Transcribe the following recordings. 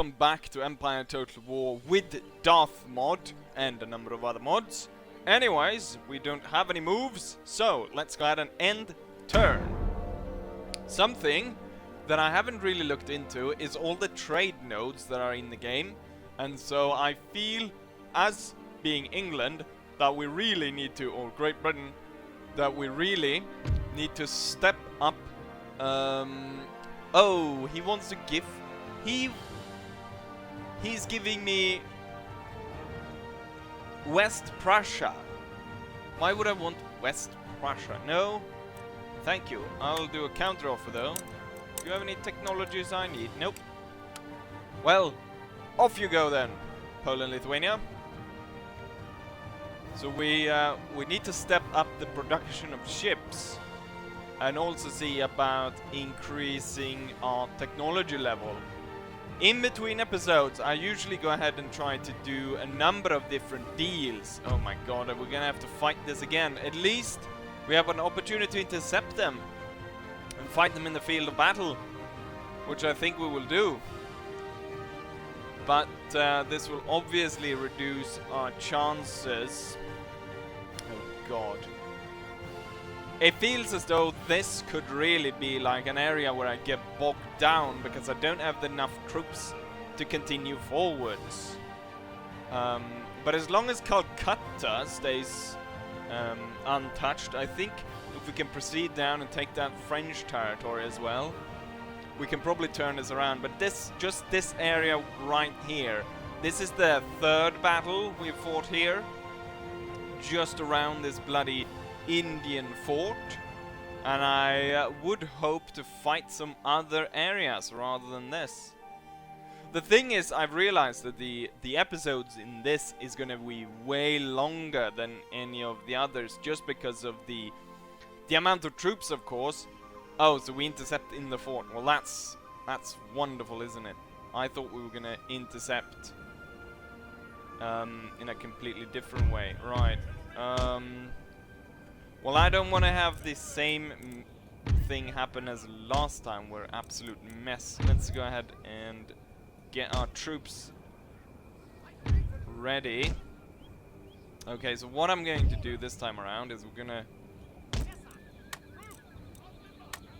welcome back to Empire Total War with Darth Mod and a number of other mods. Anyways, we don't have any moves, so let's go ahead and end turn. Something that I haven't really looked into is all the trade nodes that are in the game, and so I feel, as being England, that we really need to, or Great Britain, that we really need to step up. Oh, he wants to give. He's giving me West Prussia. Why would I want West Prussia? No, thank you. I'll do a counter offer though. Do you have any technologies I need? Nope. Well, off you go then, Poland, Lithuania. So we need to step up the production of ships, and also see about increasing our technology level. In between episodes, I usually go ahead and try to do a number of different deals. Oh my god, we're gonna have to fight this again. At least we have an opportunity to intercept them and fight them in the field of battle, which I think we will do. But this will obviously reduce our chances. Oh god. It feels as though this could really be like an area where I get bogged down because I don't have enough troops to continue forwards. But as long as Calcutta stays untouched, I think if we can proceed down and take that French territory as well, we can probably turn this around. But just this area right here, this is the third battle we fought here, just around this bloody Indian fort, and I would hope to fight some other areas rather than this. The thing is, I've realized that the episodes in this is gonna be way longer than any of the others, just because of the amount of troops, of course. Oh, so we intercept in the fort. Well, that's wonderful, isn't it? I thought we were gonna intercept in a completely different way. Right. Well, I don't want to have the same thing happen as last time. We're absolute mess. Let's go ahead and get our troops ready. Okay, so what I'm going to do this time around is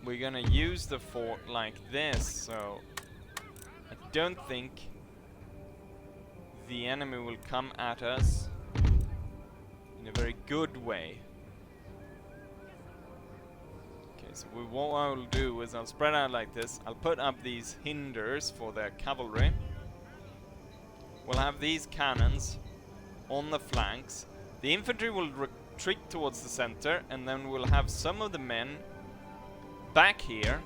we're gonna use the fort like this. So I don't think the enemy will come at us in a very good way. So what I will do is I'll spread out like this. I'll put up these hinders for their cavalry. We'll have these cannons on the flanks. The infantry will retreat towards the center, and then we'll have some of the men back here,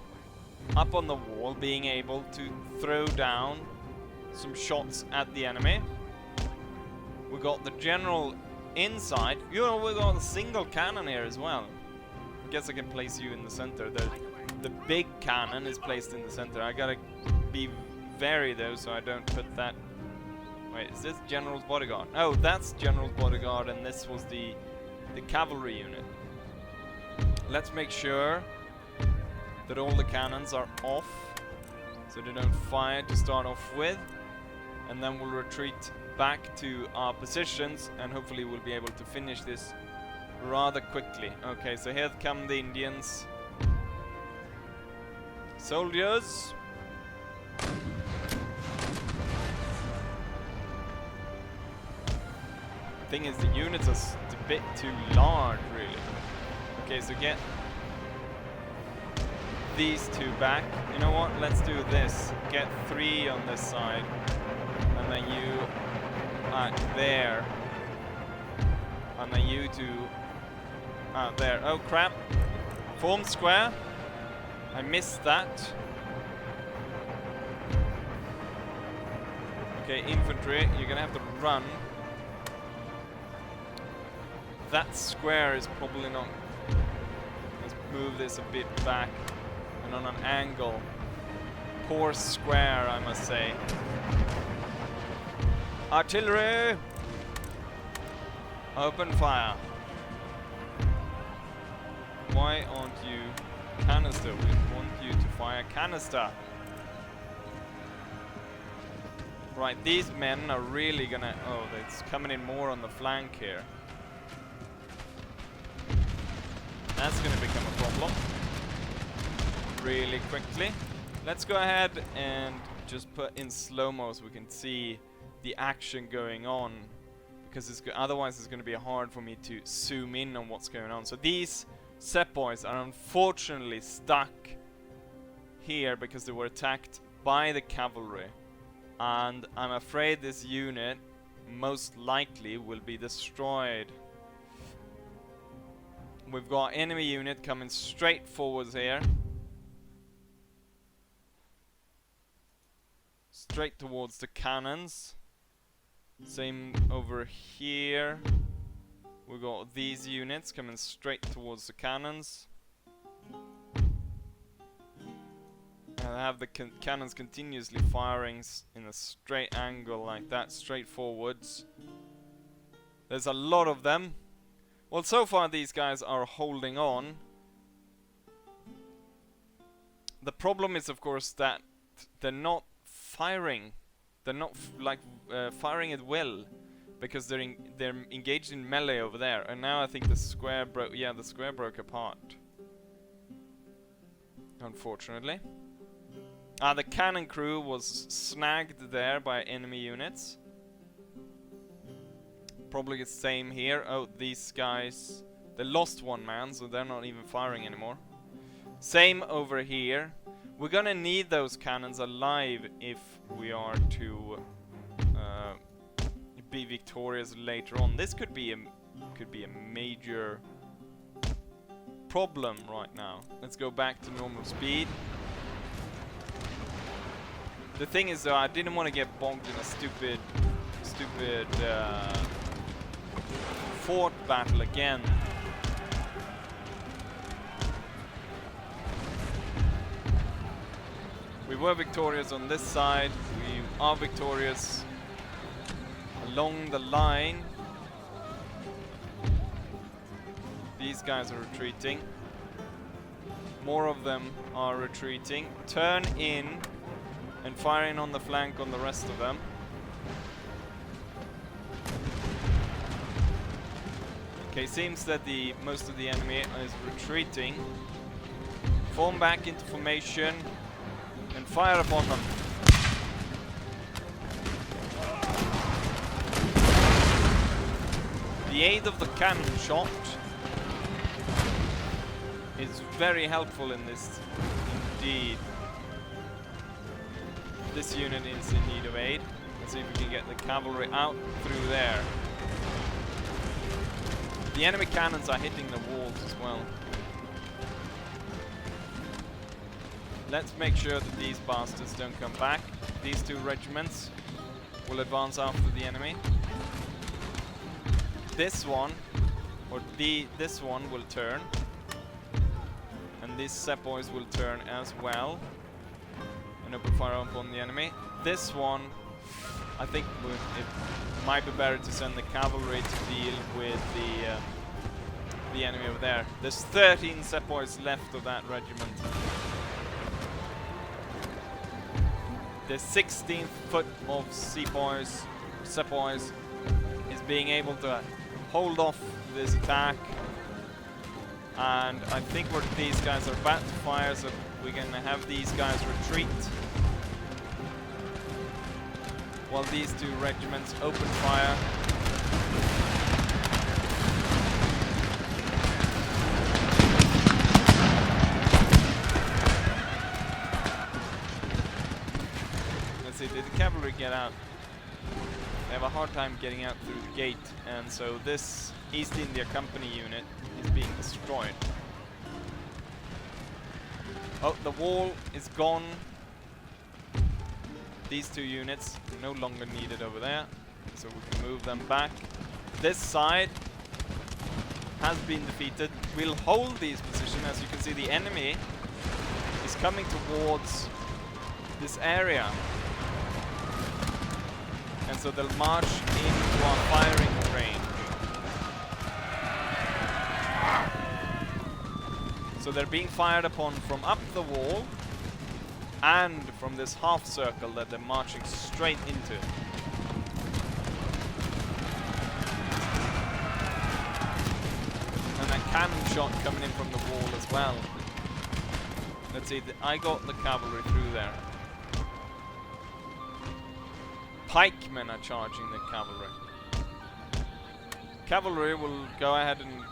up on the wall, being able to throw down some shots at the enemy. We got the general inside. You know, we got a single cannon here as well. I guess I can place you in the center. The big cannon is placed in the center. I gotta be wary though, so I don't put that. Wait, is this General's Bodyguard? Oh, that's General's Bodyguard, and this was the cavalry unit. Let's make sure that all the cannons are off, so they don't fire to start off with, and then we'll retreat back to our positions, and hopefully we'll be able to finish this rather quickly. Okay, so here come the Indians. Soldiers. Thing is, the units are a bit too large, really. Okay, so get these two back. You know what? Let's do this. Get 3 on this side, and then you there, and then you two there. Oh crap. Form square. I missed that. Okay, infantry, you're gonna have to run. That square is probably not. Let's move this a bit back and on an angle. Poor square, I must say. Artillery! Open fire. Why aren't you canister? We want you to fire canister. Right, these men are really gonna... Oh, it's coming in more on the flank here. That's gonna become a problem really quickly. Let's go ahead and just put in slow-mo so we can see the action going on, because otherwise it's going to be hard for me to zoom in on what's going on. So these sepoys are unfortunately stuck here because they were attacked by the cavalry, and I'm afraid this unit most likely will be destroyed. We've got enemy unit coming straight forwards here, straight towards the cannons. Same over here. We've got these units coming straight towards the cannons. And I have the cannons continuously firing in a straight angle like that, straight forwards. There's a lot of them. Well, so far these guys are holding on. The problem is, of course, that they're not firing. They're not firing at will, because they're engaged in melee over there. And now I think the square broke. Yeah, the square broke apart, unfortunately. The cannon crew was snagged there by enemy units. Probably the same here. Oh, these guys, they lost one man, so they're not even firing anymore. Same over here. We're gonna need those cannons alive if we are to be victorious later on. This could be a major problem right now. Let's go back to normal speed. The thing is, though, I didn't want to get bogged in a stupid fort battle again. We were victorious on this side. We are victorious along the line. These guys are retreating. More of them are retreating. Turn in and firing on the flank on the rest of them. Okay, seems that most of the enemy is retreating. Form back into formation and fire upon them. The aid of the cannon shot is very helpful in this, indeed. This unit is in need of aid. Let's see if we can get the cavalry out through there. The enemy cannons are hitting the walls as well. Let's make sure that these bastards don't come back. These two regiments will advance after the enemy. This one, or this one will turn. And these sepoys will turn as well. And open fire upon the enemy. This one, I think it might be better to send the cavalry to deal with the enemy over there. There's 13 sepoys left of that regiment. The 16th foot of sepoys is being able to hold off this attack. And I think these guys are about to fire, so we're going to have these guys retreat while these two regiments open fire. Let's see, did the cavalry get out? They have a hard time getting out through the gate, and so this East India Company unit is being destroyed. Oh, the wall is gone. These two units are no longer needed over there, so we can move them back. This side has been defeated. We'll hold these positions. As you can see, the enemy is coming towards this area. And so they'll march into our firing range. So they're being fired upon from up the wall. and from this half circle that they're marching straight into. And that cannon shot coming in from the wall as well. Let's see, I got the cavalry through there. Pikemen are charging the cavalry. Cavalry will go ahead and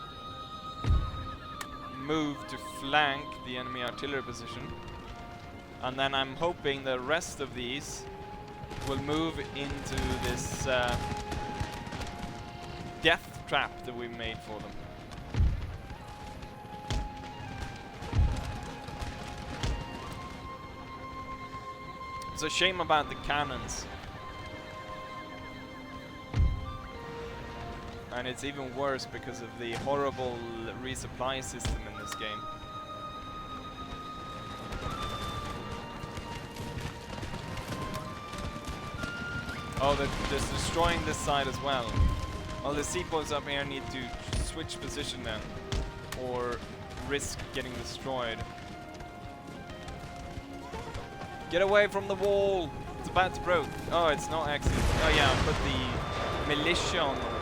move to flank the enemy artillery position. And then I'm hoping the rest of these will move into this death trap that we made for them. It's a shame about the cannons. And it's even worse because of the horrible resupply system in this game. Oh, they're destroying this side as well. Well, the seaports up here need to switch position then, or risk getting destroyed. Get away from the wall! It's about to break. Oh, it's not actually. Oh yeah, I put the militia on the wall.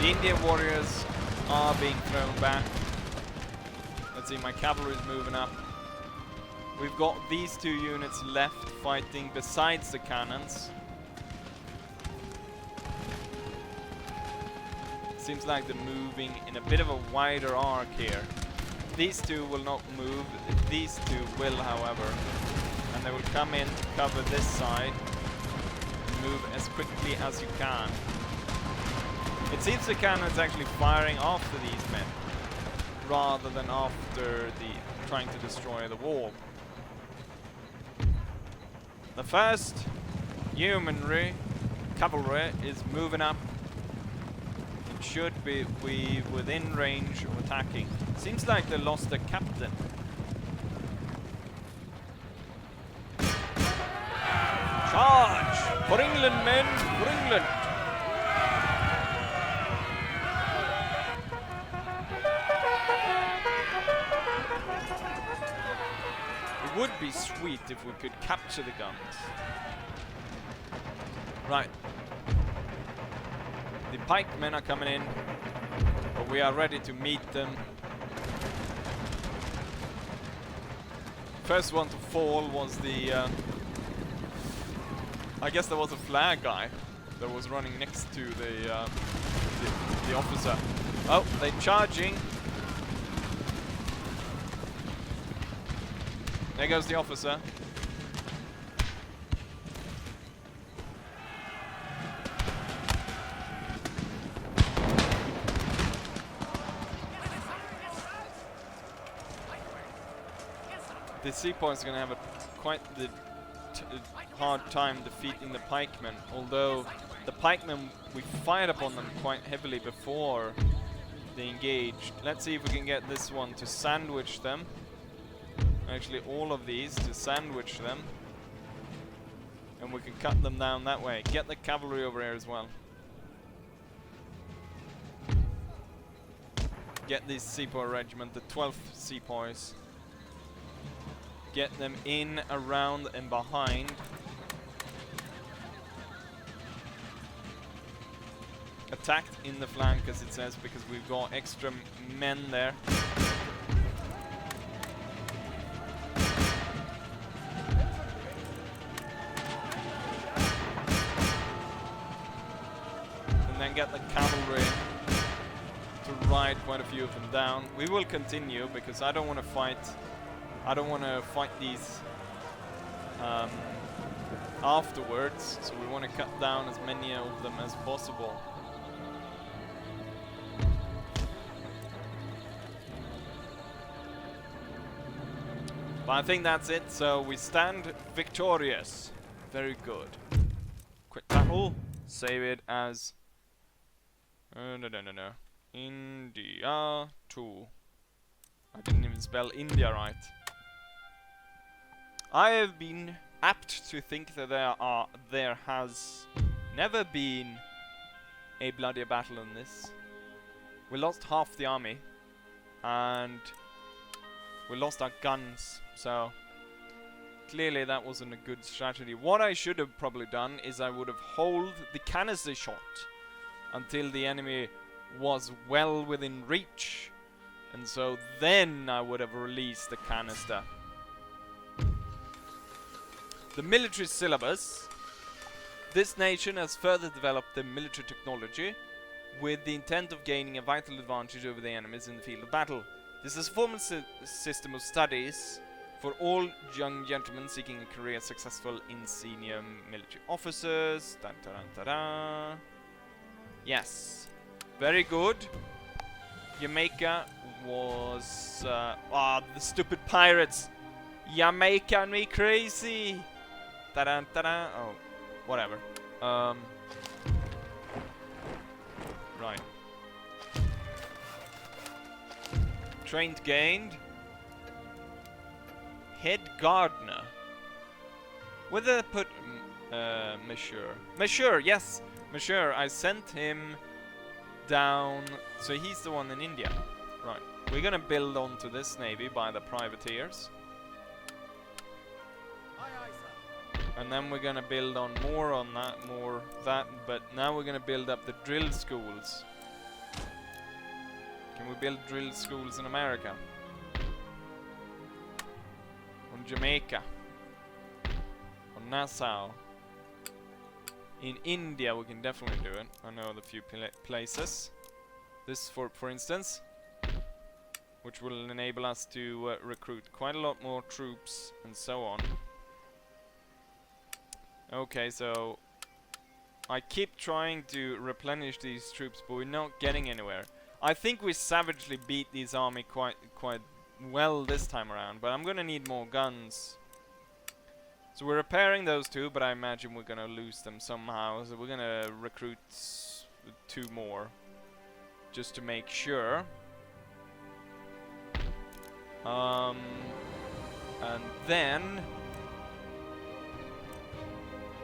The Indian warriors are being thrown back. Let's see, my cavalry is moving up. We've got these two units left fighting besides the cannons. Seems like they're moving in a bit of a wider arc here. These two will not move. These two will, however. And they will come in to cover this side. And move as quickly as you can. It seems the cannon's actually firing after these men, rather than after the trying to destroy the wall. The first yeomanry cavalry is moving up. It should be within range of attacking. Seems like they lost their captain. Charge! For England, men! For England! It would be sweet if we could capture the guns. Right. The pikemen are coming in, but we are ready to meet them. First one to fall was the I guess there was a flag guy that was running next to the officer. Oh, they're charging. There goes the officer. The seapoint is going to have quite the hard time defeating the pikemen, although the pikemen, we fired upon them quite heavily before they engaged. Let's see if we can get this one to sandwich them. Actually, all of these to sandwich them, and we can cut them down that way. Get the cavalry over here as well. Get this sepoy regiment, the 12th sepoys. Get them in, around, and behind. Attacked in the flank, as it says, because we've got extra men there. Get the cavalry to ride quite a few of them down. We will continue because I don't want to fight. I don't want to fight these afterwards. So we want to cut down as many of them as possible. But I think that's it. So we stand victorious. Very good. Quick battle. Save it as. No. India 2. I didn't even spell India right. I have been apt to think that there has never been a bloodier battle than this. We lost half the army, and we lost our guns, so clearly that wasn't a good strategy. What I should have probably done is I would have held the canister shot until the enemy was well within reach, and so then I would have released the canister. The military syllabus. This nation has further developed the military technology with the intent of gaining a vital advantage over the enemies in the field of battle. This is a formal system of studies for all young gentlemen seeking a career successful in senior military officers. Dun, dun, dun, dun, dun. Yes. Very good. Jamaica was... the stupid pirates. Jamaica me crazy. Ta-da, ta-da. Oh, whatever. Right. Trained gained. Head gardener. Where did I put Monsieur? Monsieur, yes! Monsieur, I sent him down. So he's the one in India. Right. We're gonna build onto this navy by the privateers. And then we're gonna build on that, but now we're gonna build up the drill schools. Can we build drill schools in America? On Jamaica? On Nassau? In India we can definitely do it. I know the few places. This for instance, which will enable us to recruit quite a lot more troops and so on. Okay, so I keep trying to replenish these troops, but we're not getting anywhere. I think we savagely beat this army quite well this time around, but I'm gonna need more guns. So we're repairing those two, but I imagine we're gonna lose them somehow. So we're gonna recruit 2 more, just to make sure. And then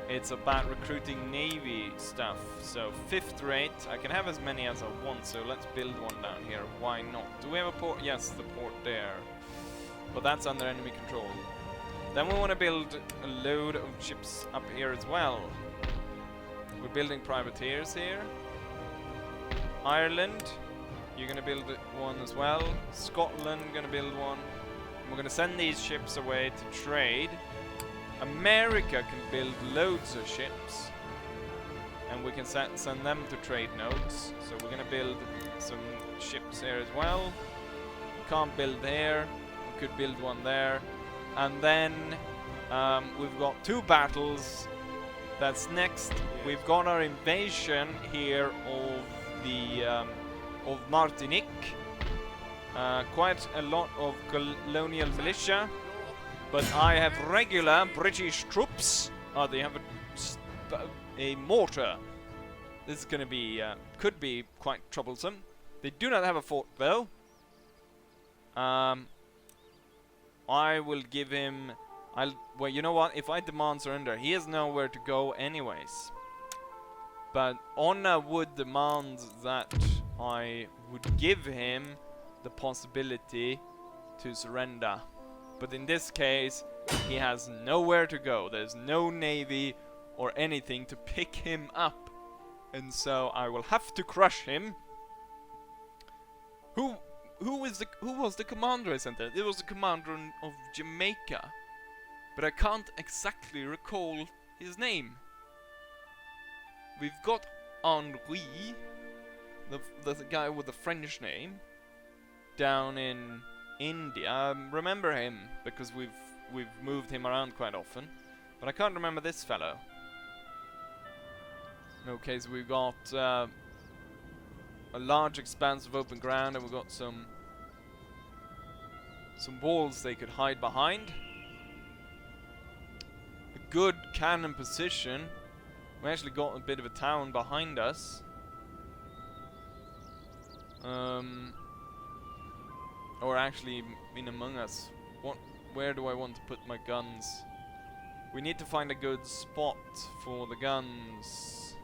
it's about recruiting navy stuff. So 5th rate, I can have as many as I want, so let's build one down here. Why not? Do we have a port? Yes, the port there. But that's under enemy control. Then we want to build a load of ships up here as well. We're building privateers here. Ireland, you're gonna build one as well. Scotland, gonna build one. And we're gonna send these ships away to trade. America can build loads of ships, and we can send them to trade nodes. So we're gonna build some ships here as well. We can't build there. We could build one there, and then we've got 2 battles. That's next. We've got our invasion here of the of Martinique. Quite a lot of colonial militia. But I have regular British troops. Oh, they have a mortar. This is gonna be, could be quite troublesome. They do not have a fort though. I will give him... well, you know what? If I demand surrender, he has nowhere to go anyways. But honor would demand that I would give him the possibility to surrender. But in this case, he has nowhere to go. There's no navy or anything to pick him up. And so I will have to crush him. Who was the commander I sent there? It was the commander of Jamaica. But I can't exactly recall his name. We've got Henri, the guy with the French name, down in India. I remember him because we've moved him around quite often, but I can't remember this fellow. Okay, so we've got a large expanse of open ground, and we've got some walls they could hide behind. A good cannon position. We actually got a bit of a town behind us. Or actually in among us. Where do I want to put my guns? We need to find a good spot for the guns.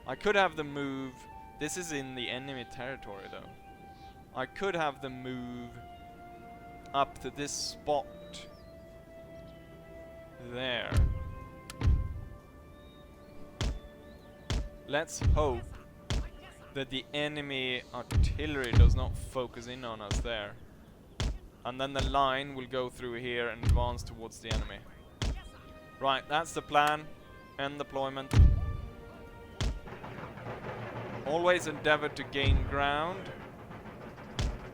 I could have them move. This is in the enemy territory though. I could have them move up to this spot there. Let's hope that the enemy artillery does not focus in on us there. And then the line will go through here and advance towards the enemy. Right, that's the plan. End deployment. Always endeavor to gain ground.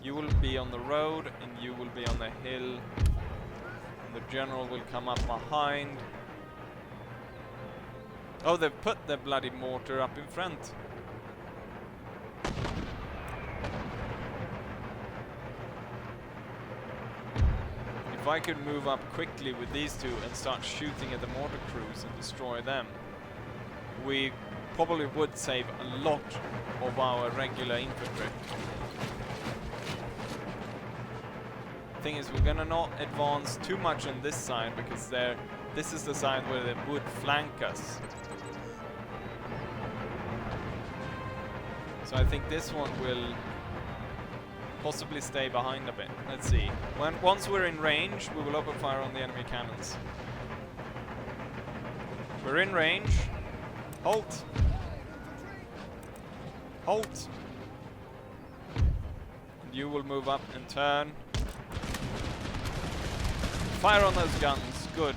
You will be on the road and you will be on the hill. And the general will come up behind. Oh, they've put the bloody mortar up in front. If I could move up quickly with these two and start shooting at the mortar crews and destroy them, we probably would save a lot of our regular infantry. Thing is, we're gonna not advance too much on this side because this is the side where they would flank us. So I think this one will possibly stay behind a bit. Let's see. Once we're in range, we will open fire on the enemy cannons. We're in range. Halt! Halt! And you will move up and turn. Fire on those guns. Good.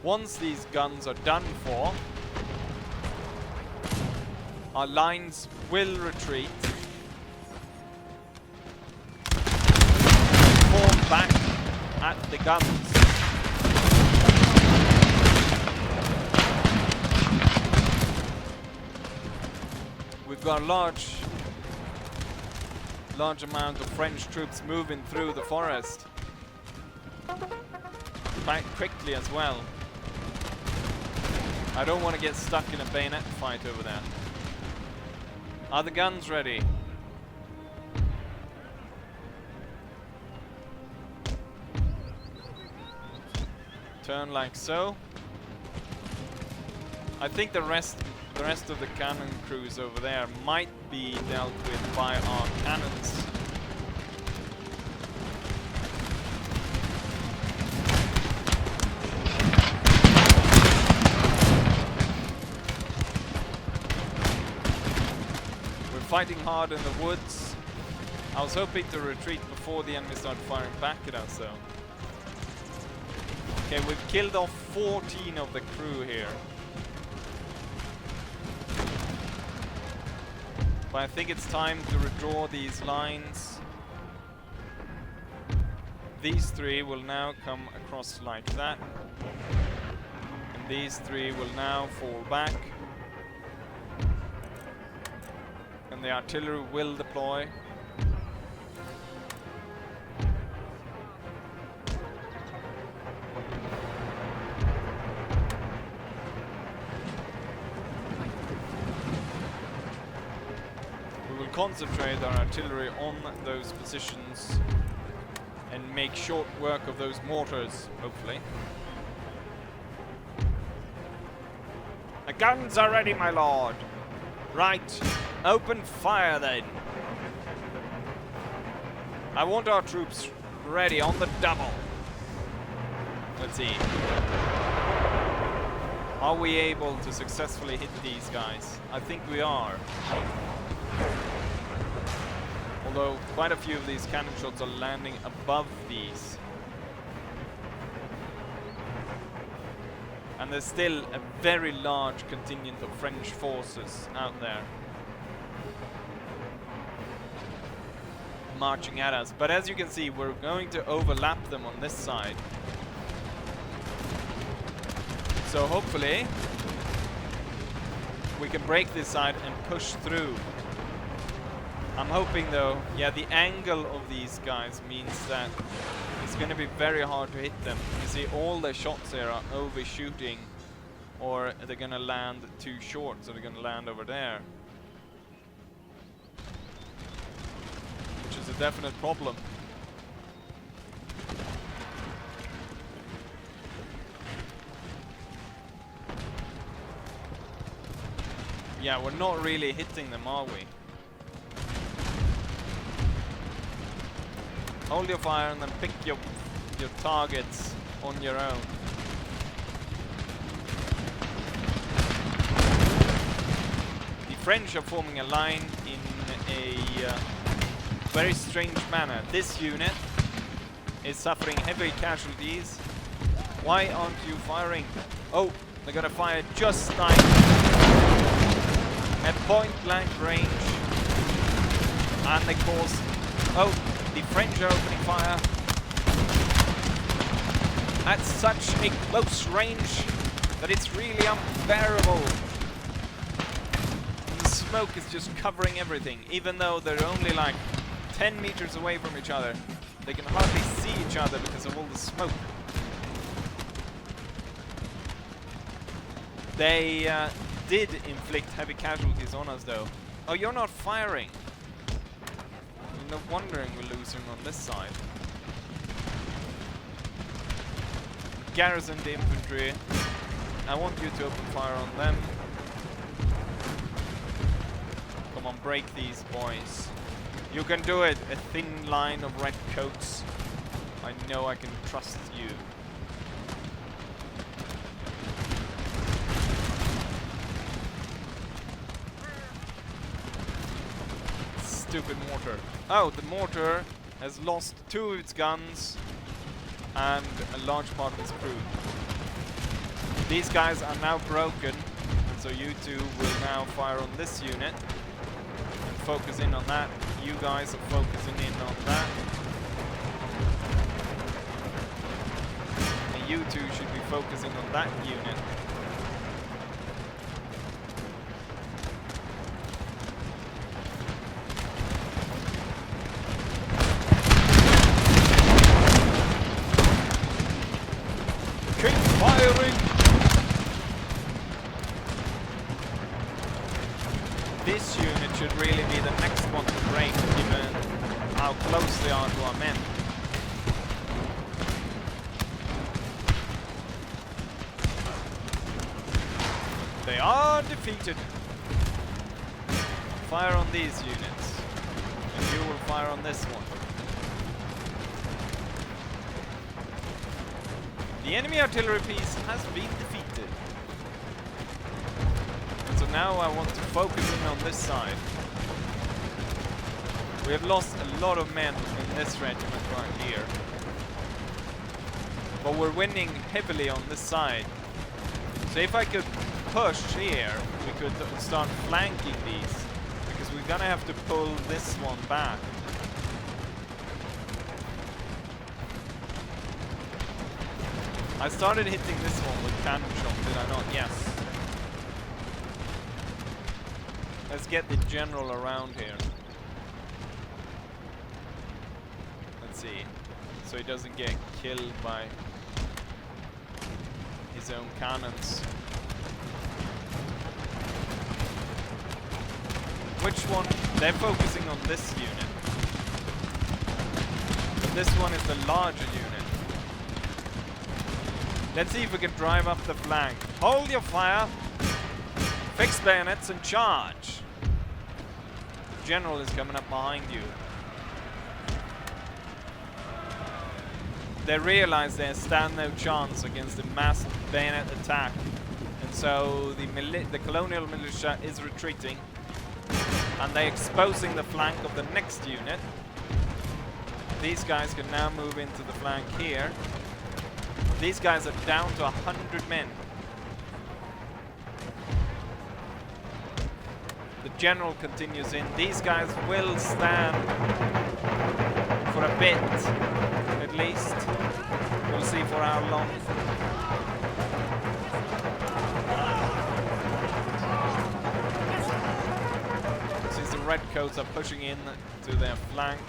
Once these guns are done for, our lines will retreat. Form back at the guns. We've got a large amount of French troops moving through the forest. Back quickly as well. I don't want to get stuck in a bayonet fight over there. Are the guns ready? Turn like so. I think the rest of the cannon crews over there might be dealt with by our cannons. Fighting hard in the woods. I was hoping to retreat before the enemy started firing back at us, though. Okay, we've killed off 14 of the crew here. But I think it's time to redraw these lines. These three will now come across like that. And these three will now fall back. And the artillery will deploy. We will concentrate our artillery on those positions and make short work of those mortars, hopefully. The guns are ready, my lord. Right. Open fire then. I want our troops ready on the double. Let's see. Are we able to successfully hit these guys? I think we are. Although quite a few of these cannon shots are landing above these. And there's still a very large contingent of French forces out there marching at us. But as you can see, we're going to overlap them on this side. So hopefully we can break this side and push through. I'm hoping though, yeah, the angle of these guys means that it's going to be very hard to hit them. You see all the shots here are overshooting, or they're going to land too short, so they're going to land over there. Which is a definite problem. Yeah, we're not really hitting them, are we? Hold your fire and then pick your targets on your own. The French are forming a line in a very strange manner. This unit is suffering heavy casualties. Why aren't you firing? Oh, they're gonna fire just like at point blank range. And they cause... Oh, the French are opening fire at such a close range that it's really unbearable. The smoke is just covering everything, even though they're only like 10 meters away from each other. They can hardly see each other because of all the smoke. They did inflict heavy casualties on us though. Oh, you're not firing. No wondering we're losing on this side. Garrison the infantry. I want you to open fire on them. Come on, break these boys. You can do it. A thin line of red coats. I know I can trust you. Stupid mortar. Oh, the mortar has lost 2 of its guns and a large part of its crew. These guys are now broken, so you two will now fire on this unit and focus in on that. You guys are focusing in on that. And you two should be focusing on that unit. This unit should really be the next one to break, given how close they are to our men. They are defeated. Fire on these units, and you will fire on this one. The enemy artillery piece has been defeated. So now I want to focus in on this side. We have lost a lot of men in this regiment right here. But we're winning heavily on this side. So if I could push here, we could start flanking these. Because we're gonna have to pull this one back. I started hitting this one with cannon shot, did I not? Yes. Let's get the general around here. Let's see. So he doesn't get killed by his own cannons. Which one? They're focusing on this unit. But this one is the larger unit. Let's see if we can drive up the flank. Hold your fire. Fix bayonets and charge. The general is coming up behind you. They realize they stand no chance against a massive bayonet attack. And so the colonial militia is retreating. And they're exposing the flank of the next unit. These guys can now move into the flank here. These guys are down to 100 men. The general continues in. These guys will stand for a bit, at least. We'll see for how long. Since the redcoats are pushing in to their flank.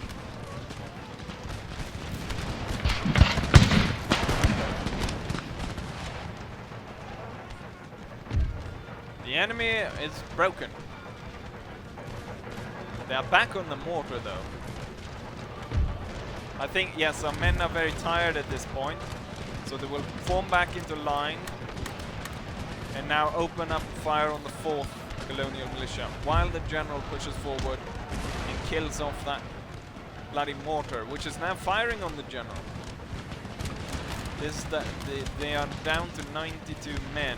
The enemy is broken. They are back on the mortar though. I think, yes, our men are very tired at this point. So they will form back into line. And now open up fire on the 4th colonial militia while the general pushes forward and kills off that bloody mortar, which is now firing on the general. They are down to 92 men.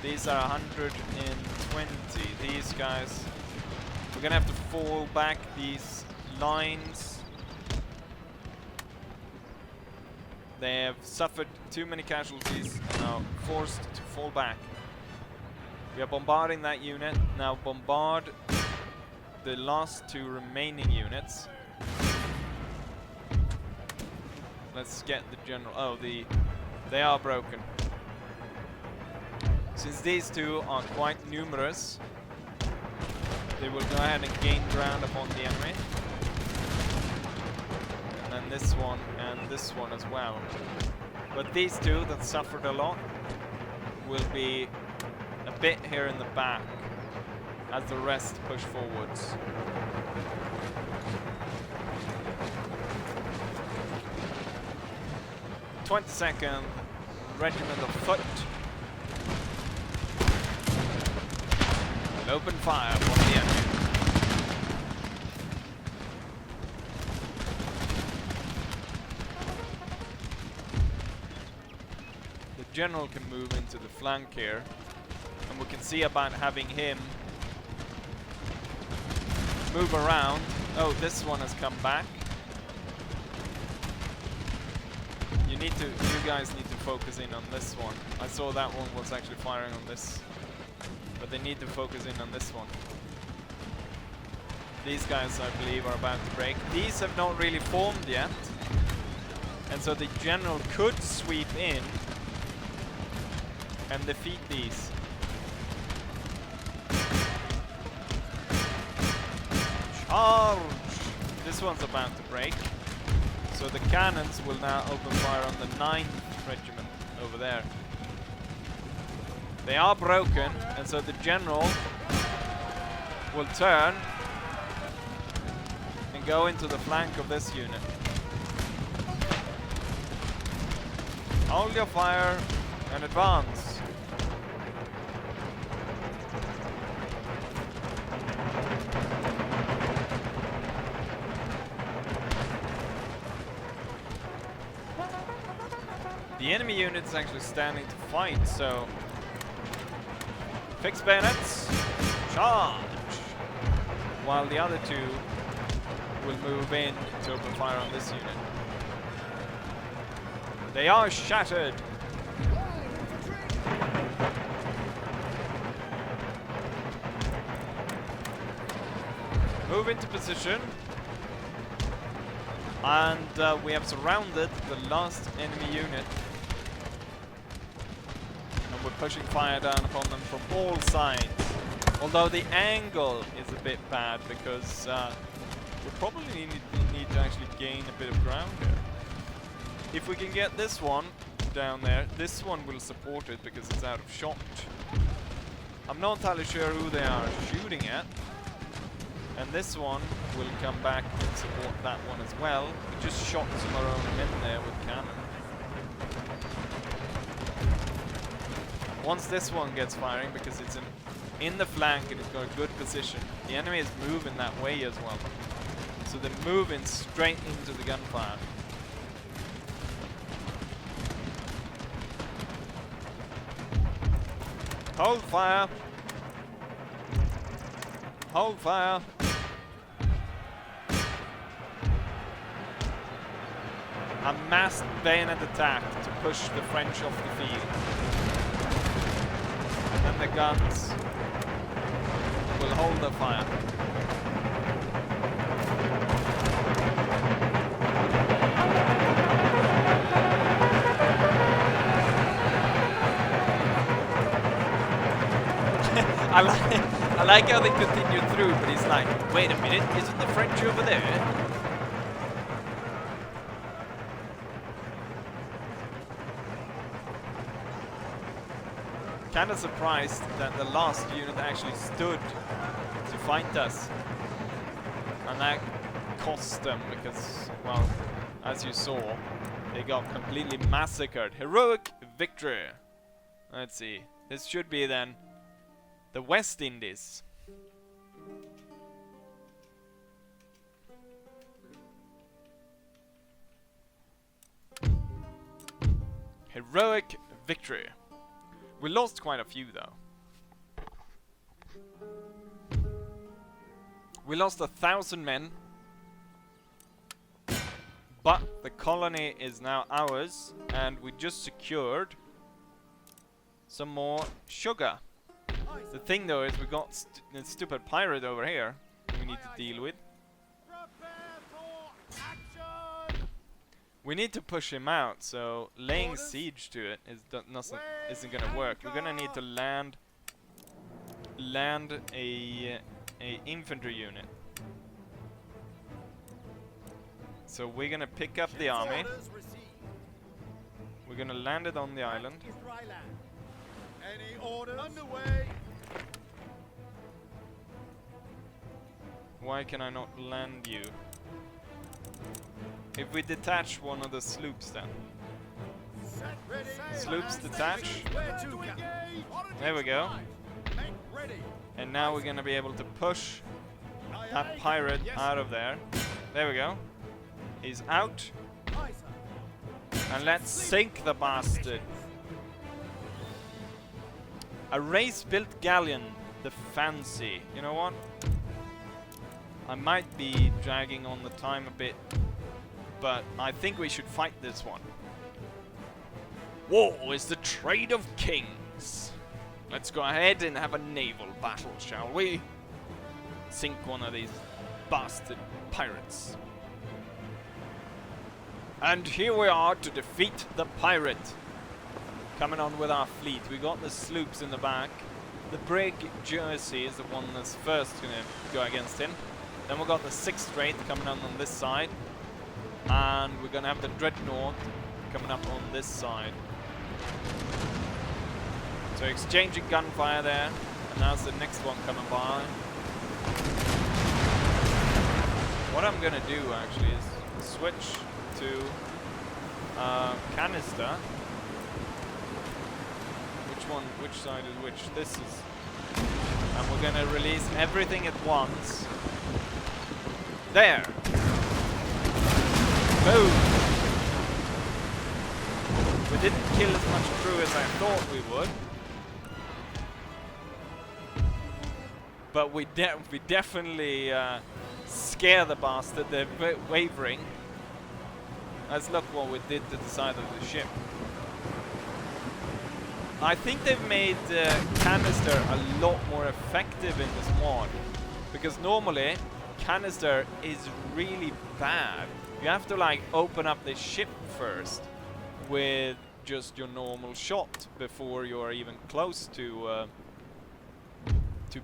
These are 120. These guys, we're gonna have to fall back these lines. They have suffered too many casualties and are forced to fall back. We are bombarding that unit. Now bombard the last two remaining units. Let's get the general. Oh, they are broken. Since these two are quite numerous, they will go ahead and gain ground upon the enemy. And then this one and this one as well. But these two that suffered a lot will be a bit here in the back as the rest push forwards. (22nd Regiment of Foot will open fire upon the enemy. The general can move into the flank here, and we can see about having him move around. Oh, this one has come back. You guys need to focus in on this one. I saw that one was actually firing on this, but they need to focus in on this one. These guys, I believe, are about to break. These have not really formed yet, and so the general could sweep in and defeat these. Charge! This one's about to break. So the cannons will now open fire on the 9th Regiment over there. They are broken, and so the general will turn and go into the flank of this unit. Hold your fire and advance. The enemy unit is actually standing to fight, so fix bayonets, charge! While the other two will move in to open fire on this unit. They are shattered! Move into position. And we have surrounded the last enemy unit. And we're pushing fire down upon them from all sides. Although the angle is a bit bad because we probably need to actually gain a bit of ground here. If we can get this one down there, this one will support it because it's out of shot. I'm not entirely sure who they are shooting at. And this one will come back and support that one as well. We just shot some of our own men there with cannon. Once this one gets firing, because it's in the flank and it's got a good position, the enemy is moving that way as well. So they're moving straight into the gunfire. Hold fire! Hold fire! A massed bayonet attack to push the French off the field. And then the guns will hold the fire. I like how they continue through, but he's like, wait a minute, isn't the French over there? Kind of surprised that the last unit actually stood to fight us, and that cost them because, well, as you saw, they got completely massacred. Heroic victory. Let's see. This should be then The West Indies. Heroic victory. We lost quite a few though. We lost 1,000 men. But the colony is now ours, and we just secured some more sugar. The thing though is we got the stupid pirate over here we need to deal with. We need to push him out, so laying siege to it isn't gonna work. We're gonna need to land a infantry unit. So we're gonna pick up the army. We're gonna land it on the island. Any orders? Underway. Why can I not land you? If we detach one of the sloops then. Sloops detach. There we go. And now we're gonna be able to push that pirate out of there. There we go. He's out. And let's sink the bastard. A race-built galleon, the Fancy. You know what? I might be dragging on the time a bit, but I think we should fight this one. War is the trade of kings. Let's go ahead and have a naval battle, shall we? Sink one of these bastard pirates. And here we are to defeat the pirate. Coming on with our fleet. We got the sloops in the back. The brig Jersey is the one that's first going to go against him. Then we got the 6th Strait coming on this side. And we're going to have the Dreadnought coming up on this side. So exchanging gunfire there. And now's the next one coming by. What I'm going to do actually is switch to canister. Which side is which? This is. And we're gonna release everything at once. There! Boom! We didn't kill as much crew as I thought we would. But we definitely scare the bastard. They're wavering. Let's look what we did to the side of the ship. I think they've made canister a lot more effective in this mod, because normally canister is really bad. You have to like open up the ship first with just your normal shot before you're even close to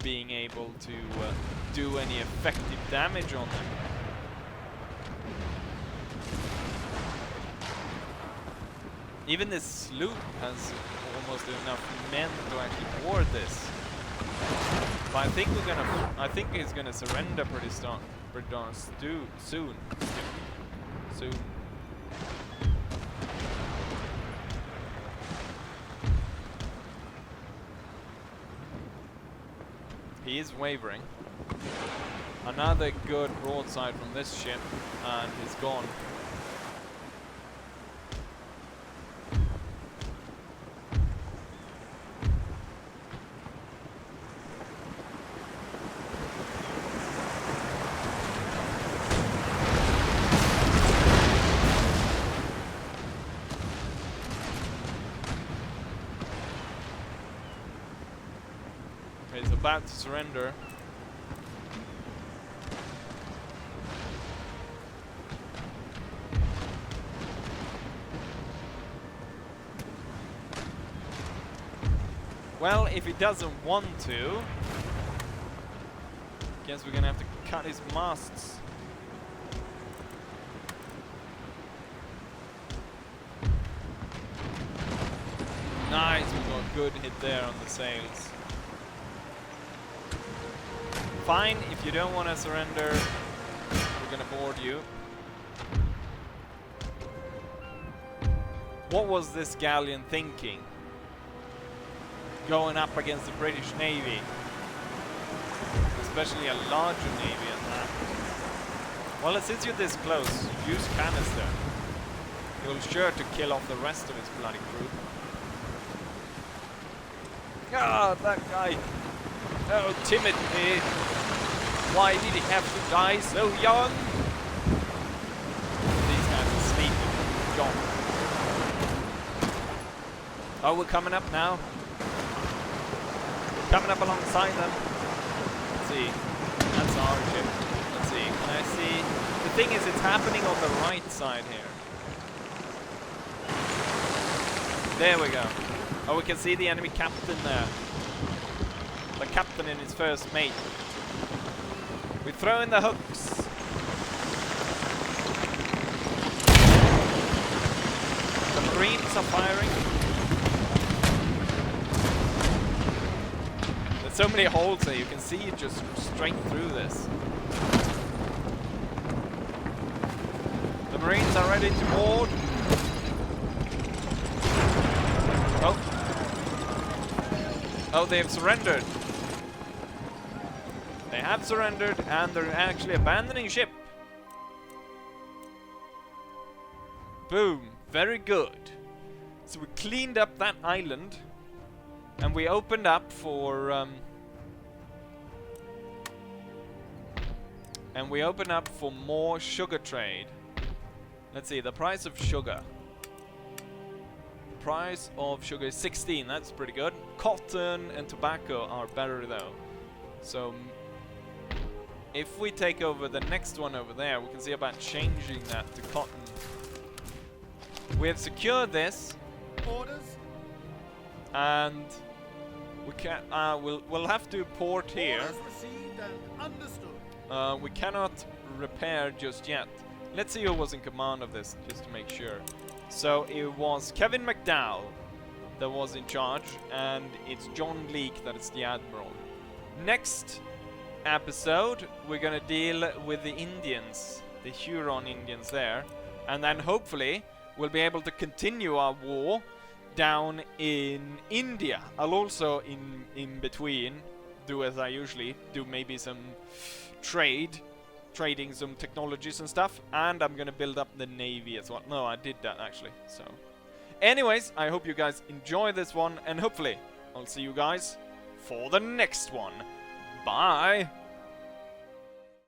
being able to do any effective damage on them. Even this sloop has almost enough men to actually board this. But I think he's gonna surrender pretty darn soon. He is wavering. Another good broadside from this ship, and he's gone. He's about to surrender. Well, if he doesn't want to, guess we're gonna have to cut his masts. Nice, we got a good hit there on the sails. Fine, if you don't want to surrender, we're gonna board you. What was this galleon thinking? going up against the British Navy. Especially a larger Navy at that. Well, since you're this close, use canister. You'll sure to kill off the rest of his bloody crew. God, that guy. Oh, Timothy. Why did he have to die so young? These guys are sleeping. John. Oh, we're coming up now. We're coming up alongside them. Let's see. That's our ship. Let's see. Can I see? The thing is, it's happening on the right side here. There we go. Oh, we can see the enemy captain there. The captain and his first mate. We throw in the hooks. The Marines are firing. There's so many holes there, you can see it just straight through this. The Marines are ready to board. Oh. Oh, they have surrendered. They have surrendered and they're actually abandoning ship. Boom. Very good. So we cleaned up that island and we opened up for more sugar trade. Let's see, the price of sugar. The price of sugar is 16, that's pretty good. Cotton and tobacco are better though. So if we take over the next one over there, we can see about changing that to cotton. We have secured this. Orders. And we can we'll have to port here. Orders received and understood. We cannot repair just yet. Let's see who was in command of this, just to make sure. So it was Kevin McDowell that was in charge, and it's John Leake that is the admiral. Next episode, we're gonna deal with the Indians, the Huron Indians there, and then hopefully we'll be able to continue our war down in India. I'll also in between do as I usually do, maybe some trading some technologies and stuff, and I'm gonna build up the navy as well. No, I did that actually. So anyways, I hope you guys enjoy this one, and hopefully I'll see you guys for the next one. Bye.